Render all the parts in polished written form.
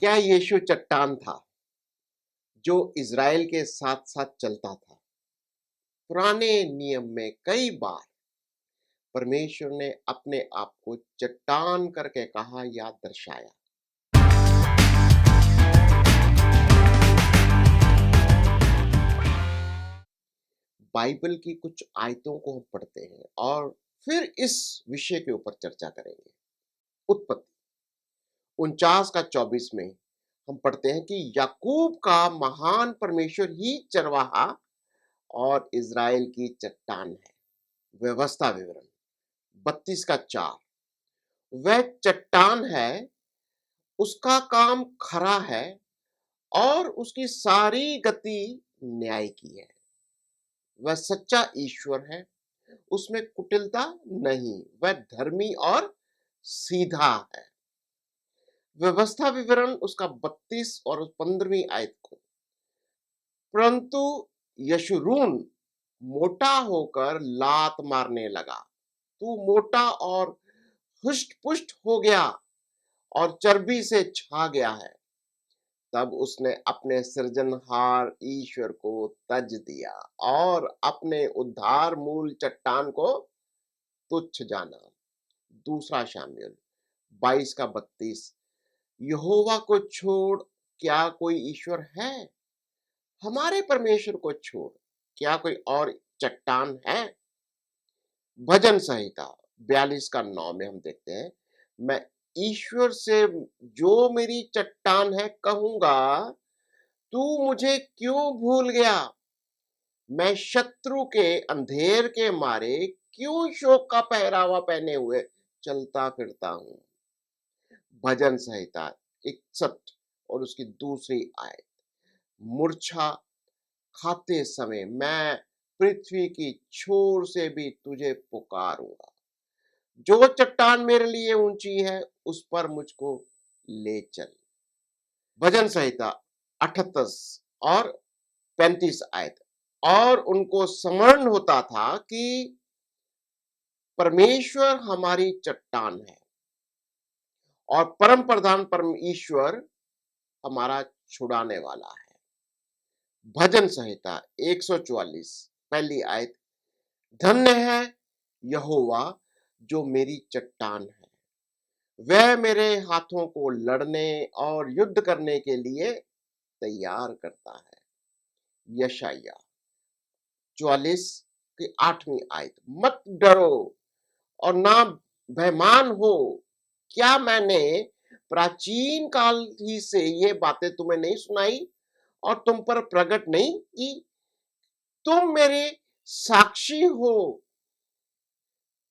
क्या यीशु चट्टान था जो इज़राइल के साथ-साथ चलता था? पुराने नियम में कई बार परमेश्वर ने अपने आप को चट्टान करके कहा या दर्शाया। बाइबल की कुछ आयतों को हम पढ़ते हैं और फिर इस विषय के ऊपर चर्चा करेंगे। उत्पत्ति 49 का 24 में हम पढ़ते हैं कि याकूब का महान परमेश्वर ही चरवाहा और इज़राइल की चट्टान है। व्यवस्था विवरण 32 का 4, वह चट्टान है, उसका काम खरा है और उसकी सारी गति न्याय की है। वह सच्चा ईश्वर है, उसमें कुटिलता नहीं, वह धर्मी और सीधा है। व्यवस्था विवरण उसका 32 और 15वीं आयत को, परंतु यशूरून मोटा होकर लात मारने लगा। तू मोटा और हुष्ट पुष्ट हो गया और चर्बी से छा गया है। तब उसने अपने सृजनहार ईश्वर को तज दिया और अपने उद्धार मूल चट्टान को तुच्छ जाना। दूसरा शामुएल 22 का 32, यहोवा को छोड़ क्या कोई ईश्वर है? हमारे परमेश्वर को छोड़ क्या कोई और चट्टान है? भजन संहिता 42 का 9 में हम देखते हैं, मैं ईश्वर से जो मेरी चट्टान है कहूंगा, तू मुझे क्यों भूल गया? मैं शत्रु के अंधेर के मारे क्यों शोक का पहरावा पहने हुए चलता फिरता हूं? भजन संहिता 61 और उसकी दूसरी आयत, मूर्छा खाते समय मैं पृथ्वी की छोर से भी तुझे पुकारूंगा। जो चट्टान मेरे लिए ऊंची है उस पर मुझको ले चल। भजन संहिता 78 और 35 आयत, और उनको स्मरण होता था कि परमेश्वर हमारी चट्टान है और परम प्रधान परम ईश्वर हमारा छुड़ाने वाला है। भजन संहिता 144 पहली आयत, धन्य है यहोवा जो मेरी चट्टान है, वह मेरे हाथों को लड़ने और युद्ध करने के लिए तैयार करता है। यशाया 44 की 8वीं आयत, मत डरो और ना भयमान हो, क्या मैंने प्राचीन काल ही से ये बातें तुम्हें नहीं सुनाई और तुम पर प्रकट नहीं की? तुम मेरे साक्षी हो।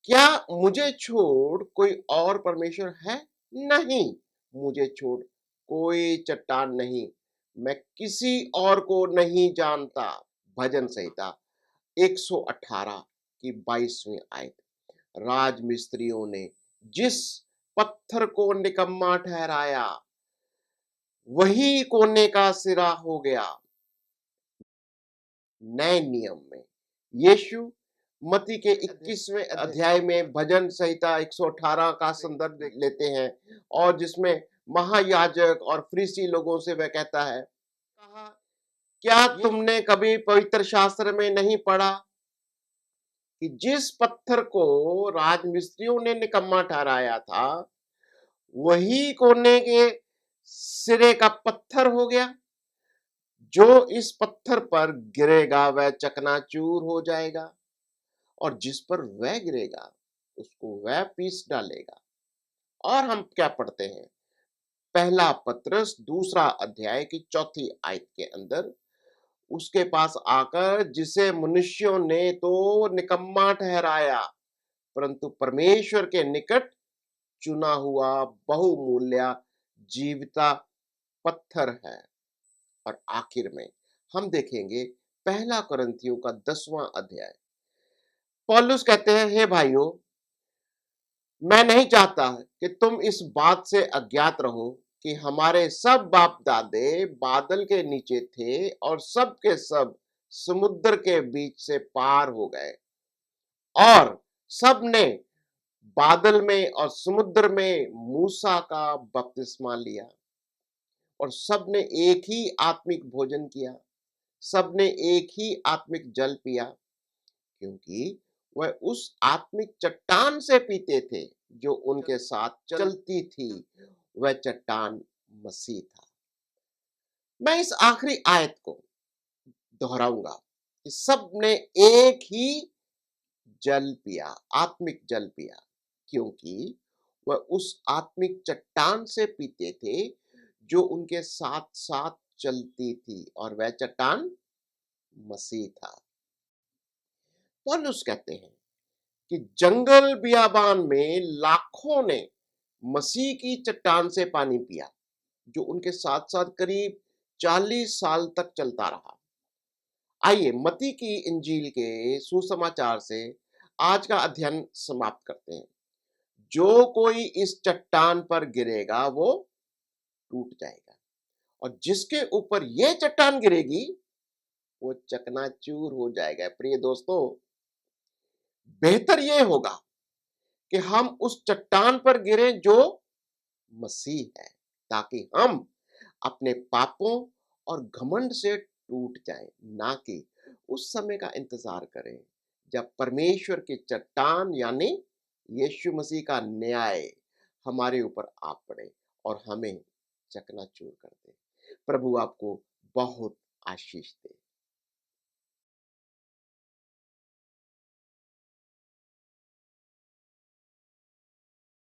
क्या मुझे छोड़ कोई और परमेश्वर है? नहीं, मुझे छोड़ कोई चट्टान नहीं, मैं किसी और को नहीं जानता। भजन संहिता 118 की 22वीं आयत, राज मिस्त्रियों ने जिस पत्थर को निकम्मा ठहराया वही कोने का सिरा हो गया। नए नियम में यीशु मत्ती के 21वें अध्याय में भजन संहिता 118 का संदर्भ लेते हैं और जिसमें महायाजक और फरीसी लोगों से वह कहता है, कहा, क्या तुमने कभी पवित्र शास्त्र में नहीं पढ़ा कि जिस पत्थर को राजमिस्त्रियों ने निकम्मा ठहराया था वही कोने के सिरे का पत्थर हो गया? जो इस पत्थर पर गिरेगा वह चकनाचूर हो जाएगा और जिस पर वह गिरेगा उसको वह पीस डालेगा। और हम क्या पढ़ते हैं? पहला पत्रस दूसरा अध्याय की 4थी आयत के अंदर, उसके पास आकर जिसे मनुष्यों ने तो निकम्मा ठहराया परंतु परमेश्वर के निकट चुना हुआ बहुमूल्य जीविता पत्थर है। और आखिर में हम देखेंगे पहला कुरिन्थियों का 10वां अध्याय। पौलुस कहते हैं, हे भाइयों, मैं नहीं चाहता कि तुम इस बात से अज्ञात रहो कि हमारे सब बाप दादे बादल के नीचे थे और सब के सब समुद्र के बीच से पार हो गए और सब ने बादल में और समुद्र में मूसा का बपतिस्मा लिया। और सबने एक ही आत्मिक भोजन किया, सबने एक ही आत्मिक जल पिया, क्योंकि वह उस आत्मिक चट्टान से पीते थे जो उनके साथ चलती थी, वह चट्टान मसीह था। मैं इस आखिरी आयत को दोहराऊंगा कि सबने एक ही जल पिया, आत्मिक जल पिया, क्योंकि वह उस आत्मिक चट्टान से पीते थे जो उनके साथ साथ चलती थी, और वह चट्टान मसीह था। पौलुस कहते हैं कि जंगल बियाबान में लाखों ने मसीह की चट्टान से पानी पिया, जो उनके साथ साथ करीब 40 साल तक चलता रहा। आइए मत्ती की इंजील के सुसमाचार से आज का अध्ययन समाप्त करते हैं। जो कोई इस चट्टान पर गिरेगा वो टूट जाएगा, और जिसके ऊपर यह चट्टान गिरेगी वो चकनाचूर हो जाएगा। प्रिय दोस्तों, बेहतर यह होगा कि हम उस चट्टान पर गिरें जो मसीह है, ताकि हम अपने पापों और घमंड से टूट जाएं, ना कि उस समय का इंतजार करें जब परमेश्वर की चट्टान यानी यीशु मसीह का न्याय हमारे ऊपर आ पड़े और हमें चकनाचूर कर दे। प्रभु आपको बहुत आशीष दे।